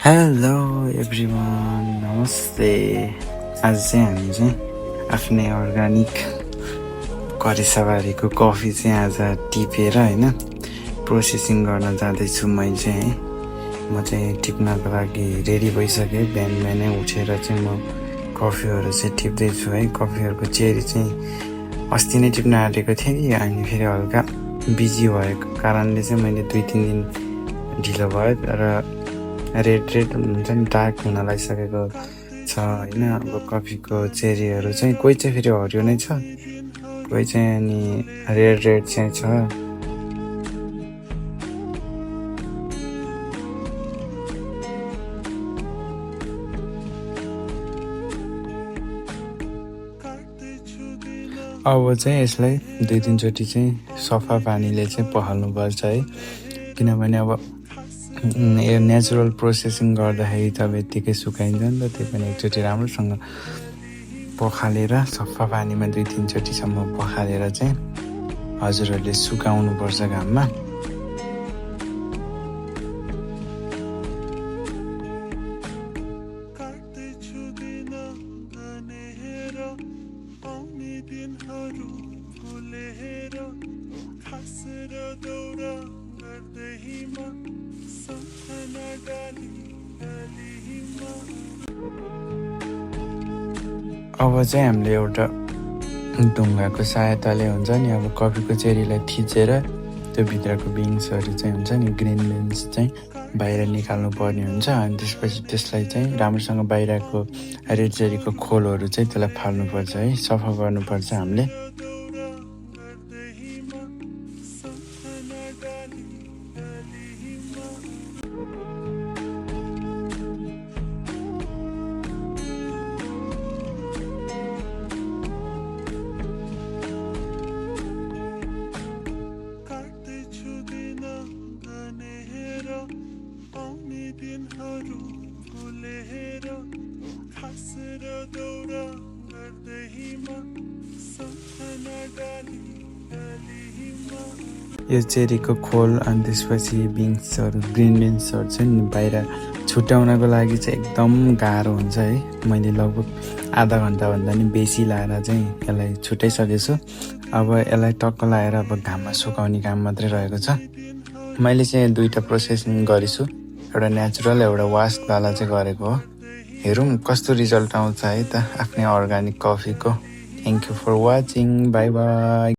Hello everyone, नमस्ते। आज चाहिँ हामी चाहिँ आफ्नै अर्ग्यानिक करेसाबारीको कफी चाहिँ आज टिपेर होइन प्रोसेसिङ गर्न जाँदैछु। म चाहिँ टिप्नको लागि रेडी भइसकेँ। बिहानै उठेर चाहिँ म कफीहरू चाहिँ टिप्दैछु है। कफीहरूको चेरी चाहिँ अस्ति नै टिप्न आँटेको थिएँ कि अनि फेरि हल्का बिजी भएको कारणले चाहिँ मैले 2-3 दिन ढिलो भयो र रेड हुन्छ नि, डार्क हुन लागिसकेको छ होइन। अब कफीको चेरीहरू चाहिँ कोही चाहिँ फेरि हरियो नै छ, कोही चाहिँ अनि रेड चाहिँ छ। अब चाहिँ यसलाई 2-3 चोटि चाहिँ सफा पानीले चाहिँ पखाल्नुपर्छ है, किनभने अब यो नेचुरल प्रोसेसिङ गर्दाखेरि त यत्तिकै सुकाइन्छ नि त। त्यही पनि एकचोटि राम्रोसँग पखालेर सफा पानीमा 2-3 चोटिसम्म पखालेर चाहिँ हजुरहरूले सुकाउनुपर्छ घाममा। अब चाहिँ हामीले एउटा ढुङ्गाको सहायताले हुन्छ नि, अब कफीको चेरीलाई थिचेर त्यो भित्रको बिन्सहरू चाहिँ हुन्छ नि, ग्रिन बिन्स चाहिँ बाहिर निकाल्नु पर्ने हुन्छ। अनि त्यसपछि त्यसलाई चाहिँ राम्रोसँग बाहिरको रेड चेरीको खोलहरू चाहिँ त्यसलाई फाल्नुपर्छ है, सफा गर्नुपर्छ हामीले। यो चेरीको खोल अनि त्यसपछि बिन्सहरू, ग्रिन बिन्सहरू चाहिँ बाहिर छुट्याउनको लागि चाहिँ एकदम गाह्रो हुन्छ है। मैले लगभग आधा घन्टाभन्दा नि बेसी लाएर चाहिँ यसलाई छुट्याइसकेको छु। अब यसलाई टक्क लाएर अब घाममा सुकाउने काम मात्रै रहेको छ। मैले चाहिँ 2टा प्रोसेसिङ गरेछु, एउटा नेचुरल एउटा वास्टवाला चाहिँ गरेको हो। हेरौँ कस्तो रिजल्ट आउँछ है त आफ्नै अर्ग्यानिक कफीको। Thank you for watching, bye by.